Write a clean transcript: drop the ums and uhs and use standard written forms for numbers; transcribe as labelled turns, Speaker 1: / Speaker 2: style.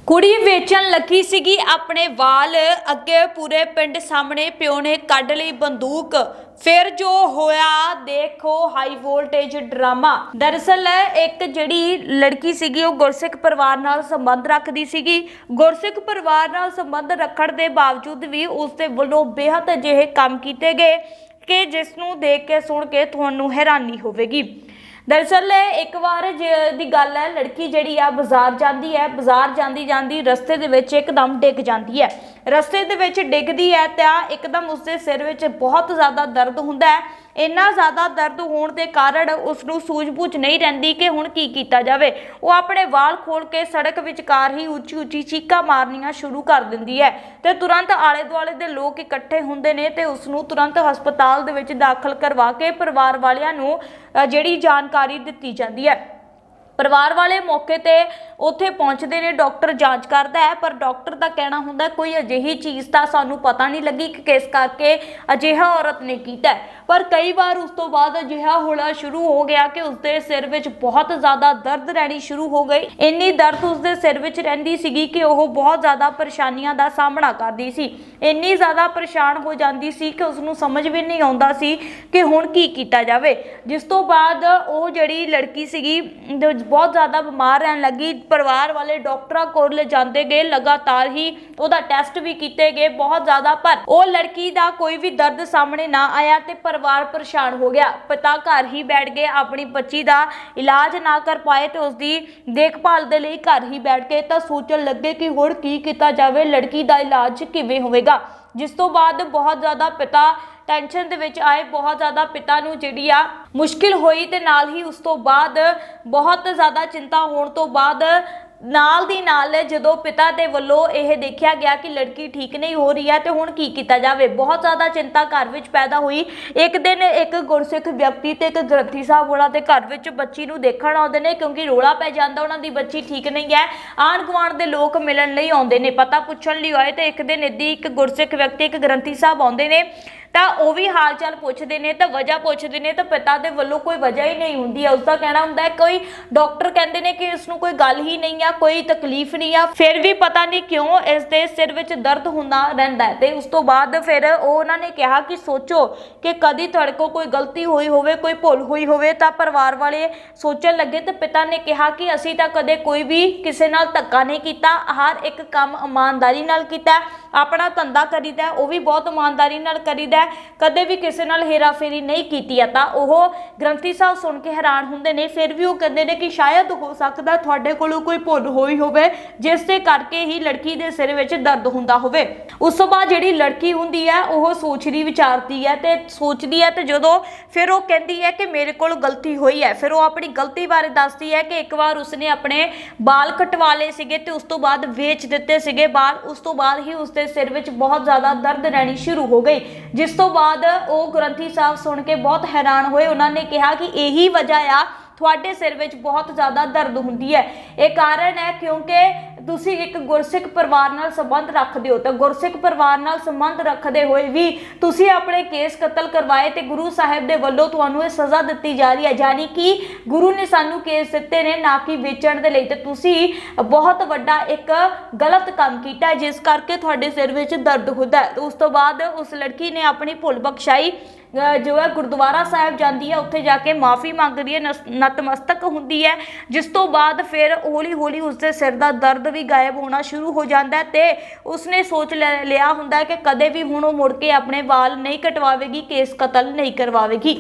Speaker 1: ਕੁੜੀ ਵੇਚਣ ਲੱਗੀ ਸੀਗੀ ਆਪਣੇ ਵਾਲ, ਅੱਗੇ ਪੂਰੇ ਪਿੰਡ ਸਾਹਮਣੇ ਪਿਓ ਨੇ ਕੱਢ ਲਈ ਬੰਦੂਕ। फिर जो होया देखो हाई वोल्टेज ड्रामा। दरअसल एक जिहड़ी लड़की सीगी वो गुरसिख परिवार नाल संबंध रखदी सीगी। गुरसिख परिवार नाल संबंध रखण दे बावजूद भी उसदे वल्लों बेहद अजिहे काम कीते गए कि जिसनूं देख के सुण के तुहानूं हैरानी होवेगी। दरअसल एक बार दी गल है, लड़की जिहड़ी आ बाजार जांदी है, बाजार जांदी जांदी रस्ते दे विच एकदम डिग जांदी है। रस्ते दे विच डिगदी है तां एकदम उसदे सिर विच बहुत ज़्यादा दर्द हुंदा है। इन्ना ज़्यादा दर्द होने के कारण उसनूं सूझबूझ नहीं रहिंदी कि हुण की कीता जावे। वो अपने वाल खोल के सड़क विचकार ही उच्ची उच्ची चीकां मारनियां शुरू कर दिंदी है ते तुरंत आले दुआले दे लोग इकट्ठे हुंदे ने ते उसनूं तुरंत हस्पताल दे विच दाखल करवा के परिवार वालियां नूं जिहड़ी जानकारी दित्ती जांदी है। परिवार वाले मौके ते उत्थे पहुंचते ने, डॉक्टर जांच करता है पर डॉक्टर का कहना हुंदा कोई अजिही चीज़ तो सानू पता नहीं लगी कि किस करके अजिहा औरत ने कीता है। पर कई बार उस तो बाद अजिहा होना शुरू हो गया कि उसके सिर विच बहुत ज़्यादा दर्द रहनी शुरू हो गई। इन्नी दर्द उसके सिर विच रहिंदी सीगी कि वह बहुत ज़्यादा परेशानियां का सामना करती सी। इन्नी ज़्यादा परेशान हो जाती सी कि उसनूं समझ भी नहीं आउंदा सी कि हुण की कीता जावे। जिस तो बाद वो जिहड़ी लड़की सीगी बहुत ज़्यादा बीमार रहन लगी। परिवार वाले डॉक्टरों को ले जाते गए, लगातार ही उसका टेस्ट भी किए गए बहुत ज़्यादा, पर वो लड़की का कोई भी दर्द सामने ना आया तो परिवार परेशान हो गया। पिता घर ही बैठ गए, अपनी बच्ची का इलाज ना कर पाए तो उसकी देखभाल के लिए घर ही बैठ गए तो सोचन लगे कि हुण की कीता जावे, लड़की का इलाज किवें होवेगा। जिस तो बाद बहुत ज़्यादा पिता टेंशन दे विच आए, बहुत ज़्यादा पिता नूं जिहड़ी आ मुश्किल होई ते नाल ही उस तो बाद बहुत ज़्यादा चिंता होने तो बाद नाल दी नाल जदों पिता दे वल्लों यह देखा गया कि लड़की ठीक नहीं हो रही है तो हुण की कीता जावे, बहुत ज़्यादा चिंता घर विच पैदा हुई। एक दिन एक गुरसिख व्यक्ति ते एक ग्रंथी साहब होना दे घर विच बच्ची नूं देखण आउंदे ने, क्योंकि रोला पै जांदा उन्हां दी बच्ची ठीक नहीं है। आंढ गुआंढ दे लोग मिलण लई आउंदे ने, पता पुछण लई आए तो एक दिन इदां एक गुरसिख व्यक्ति एक ग्रंथी साहब आउंदे ने तो वह भी हाल चाल पुछते हैं तो वजह पुछते हैं तो पिता के वलों कोई वजह ही नहीं होंगी है। उसका कहना होंगे कोई डॉक्टर कहते हैं कि इसनों कोई गल ही नहीं है, कोई तकलीफ नहीं है, फिर भी पता नहीं क्यों इसके सिर में दर्द होंदा रहिंदा है। तो उस तो बाद फिर उन्होंने कहा कि सोचो कि कभी तुहाडे कोल कोई गलती हुई होवे, कोई भुल हुई होवे। तो परिवार वाले सोचन लगे तो पिता ने कहा कि असीं तां कदे कोई भी किसी नाल धक्का नहीं किया, हर एक काम ईमानदारी नाल कीता, अपना धंधा करीदा वह भी बहुत ईमानदारी नाल करीदा, कदे भी किसी नाल हेरा फेरी नहीं की। तो ग्रंथी साहब सुन के हैरान होंदे ने, फिर भी वो कहते हैं कि शायद हो सकता तुहाडे कोलों कोई भुल होई होवे जिस दे करके ही लड़की दे सिर विच दर्द हुंदा होवे। उस तो बाद जिहड़ी लड़की हुंदी है वह सोचदी विचारती है तो सोचती है तो जदों फिर वो कहती है कि मेरे कोल गलती हुई है, फिर वो अपनी गलती बारे दसदी है कि एक बार उसने अपने बाल कटवा लए सीगे ते उस तो बाद वेच दिते सीगे बाल। उस तो बाद ही उसके सिर विच बहुत ज़्यादा दर्द रहनी शुरू हो गई। जिस तो बाद वो ग्रंथी साहब सुन के बहुत हैरान होए। उन्होंने कहा कि यही वजह आ तुहाडे सिर विच बहुत ज़्यादा दर्द हुंदी है, ये कारण है क्योंकि तुसीं एक गुरसिख परिवार नाल संबंध रखदे हो। तो गुरसिख परिवार नाल संबंध रखदे होए भी तुसीं अपने केस कतल करवाए तो गुरु साहिब दे वल्लों तुहानूं सज़ा दित्ती जा रही है, यानी कि गुरु ने सानूं केस दित्ते ने ना कि वेचण दे लई। ते तुसीं बहुत वड्डा एक गलत काम कीता है जिस करके तुहाडे सिर विच दर्द हुंदा है। तो उस तो बाद उस लड़की ने अपनी भुल बख्शाई जो है गुरुद्वारा साहिब जाती है, उत्थे जाके माफ़ी मंगदी है, नतमस्तक होंदी है। जिस तो बाद फिर हौली हौली उसके सिर का दर्द भी गायब होना शुरू हो जाता है तो उसने सोच लिया होंदा है कि कदे भी हुण मुड़ के अपने वाल नहीं कटवावेगी, केस कतल नहीं करवावेगी।